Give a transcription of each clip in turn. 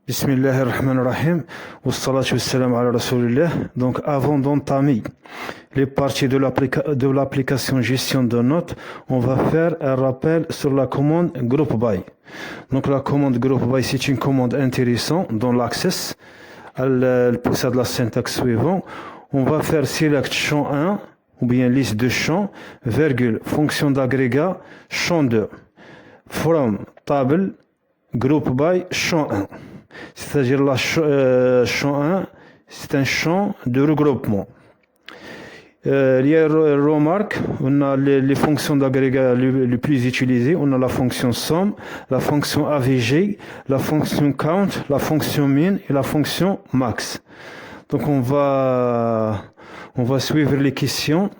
Bismillahirrahmanirrahim. Wassalatu wassalamu ala rasulillah. Donc, avant d'entamer les parties de l'application gestion de notes, on va faire un rappel sur la commande group by. Donc, la commande group by, c'est une commande intéressante dans l'access. Elle possède la syntaxe suivante. On va faire select champ 1 ou bien liste de champs, virgule, fonction d'agrégat, champ 2. From table group by champ 1. C'est-à-dire champ 1, c'est un champ de regroupement. Il y a une remarque, on a les fonctions d'agrégat les plus utilisées. On a la fonction sum, la fonction avg, la fonction count, la fonction min et la fonction max. Donc on va suivre les questions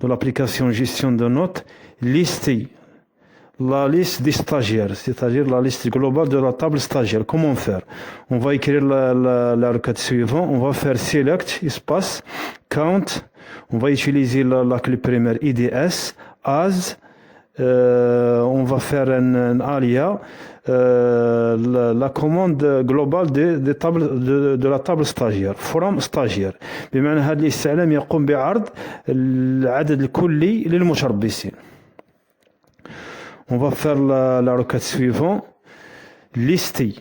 de l'application gestion de notes, lister la liste des stagiaires, c'est-à-dire la liste globale de la table stagiaire. Comment faire? On va écrire la requête suivante. On va faire select, espace, count. On va utiliser la clé primaire IDS, as. On va faire un alia, la commande globale de la table stagiaire, from stagiaire. بمعنى هذا الاستعلام يقوم بعرض العدد الكلي للمتربصين. On va faire la requête suivante. Lister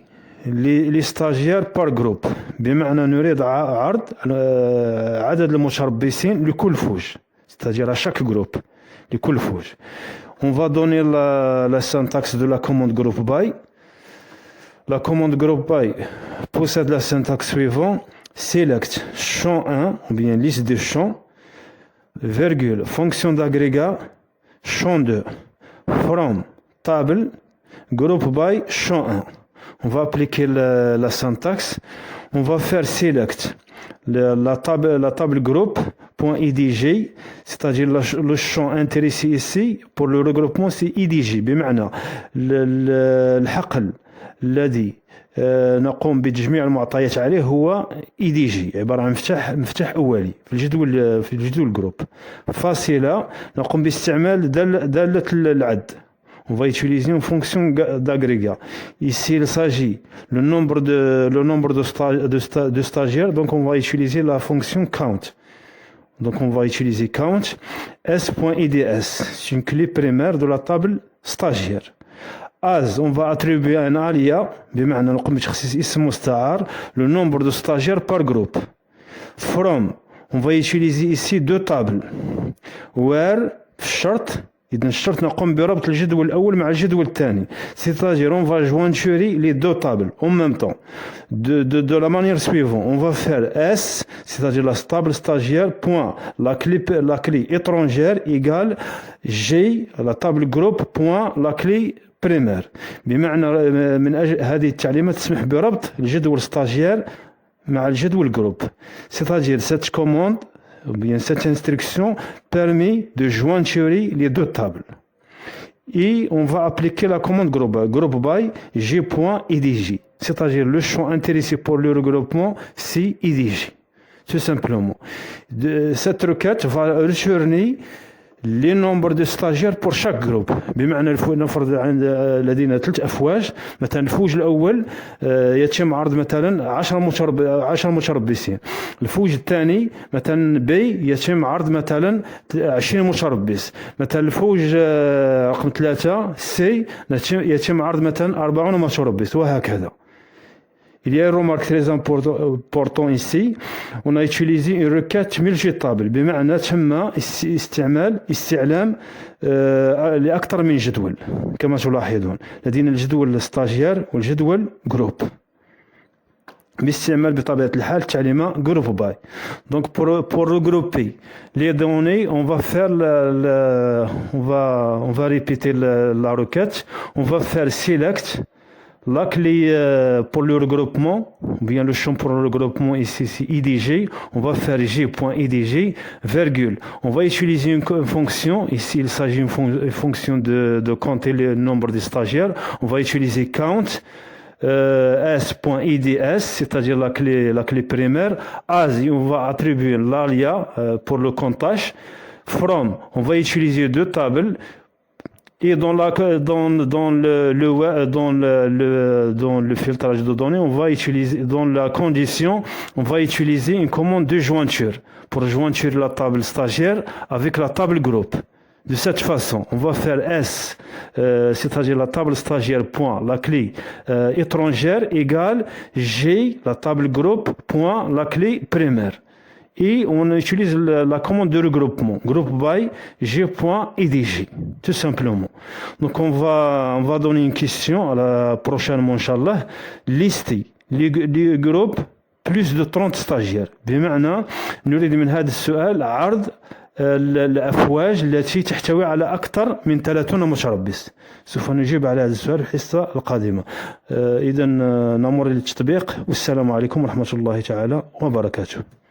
les stagiaires par groupe. بمعنى نريد عرض عدد المتربصين لكل فوج. C'est-à-dire à chaque groupe. لكل فوج. On va donner la syntaxe de la commande group by. La commande group by possède la syntaxe suivante. Select champ 1 ou bien liste de champs, virgule, fonction d'agrégat, champ 2. From table group by champ 1. On va appliquer la syntaxe. On va faire select la table group.idg, c'est-à-dire le champ intéressé ici pour le regroupement, c'est idg. بمعنى الحقل الذي نقوم بتجميع المعطيات عليه هو idg، عبارة عن مفتاح أولي في الجدول جروب. فاصلة نقوم باستعمال دالة العد. On va utiliser une fonction d'agrégat. Ici, il s'agit le nombre de stagiaires, donc on va utiliser la fonction count. Donc on va utiliser count s.ids, c'est une clé primaire de la table stagiaire. As, on va attribuer un alia, بمعنى نقوم بتخصيص اسم مستعار, le nombre de stagiaires par groupe. From, on va utiliser ici deux tables. Where, شرط, إذن الشرط نقوم بربط الجدول الأول مع الجدول الثاني. C'est-à-dire on va jointurer les deux tables en même temps. De la manière suivante, on va faire S, c'est-à-dire la table stagiaire, point, la clé étrangère égale G, la table groupe, point, la clé primaire. بمعنى من أجل هذه التعليمات تسمح بربط الجدول stagiaire مع الجدول groupe. C'est-à-dire cette commande ou bien cette instruction permet de jointurer les deux tables. Et on va appliquer la commande group by g.idg. C'est-à-dire le champ intéressé pour le regroupement, c'est idg. Tout simplement. Cette requête va retourner les nombres de stagiaires pour chaque groupe. بمعنى نفرض لدينا 3 أفواج. مثلا الفوج الأول يتم عرض مثلا 10 متربصين. الفوج الثاني مثلا بي يتم عرض مثلا 20 متربص. مثلا الفوج رقم 3 سي يتم عرض مثلا 40 متربص وهكذا. Il y a une remarque très importante ici. On a utilisé une requête multitable. بمعنى تم استعلام لأكثر من جدول. كما تلاحظون لدينا الجدول stagiaire والجدول group. باستعمال بطبيعة الحال تعليمة group by. Donc pour regrouper les données, on va faire on va répéter la requête. On va faire select la clé pour le regroupement, ou bien le champ pour le regroupement ici c'est idg. On va faire g.idg, virgule. On va utiliser une fonction, ici il s'agit d'une fonction de compter le nombre de stagiaires. On va utiliser count s.ids, c'est-à-dire la clé primaire. As, on va attribuer l'alia pour le comptage. From, on va utiliser deux tables. Et dans le filtrage de données, on va utiliser, dans la condition, on va utiliser une commande de jointure pour jointure la table stagiaire avec la table groupe. De cette façon, on va faire S, c'est-à-dire la table stagiaire point la clé étrangère égale G, la table groupe point la clé primaire. Et on utilise la commande de regroupement, groupe by g.edg, tout simplement. Donc on va donner une question à la prochaine, Inch'Allah. Lister les groupes plus de 30 stagiaires. بمعنى نريد من هذا السؤال عرض الأفواج التي تحتوي على أكثر من 30 متربص. سوف نجيب على هذا السؤال في الحصة القادمة. إذن نمر للتطبيق، والسلام عليكم ورحمة الله تعالى وبركاته.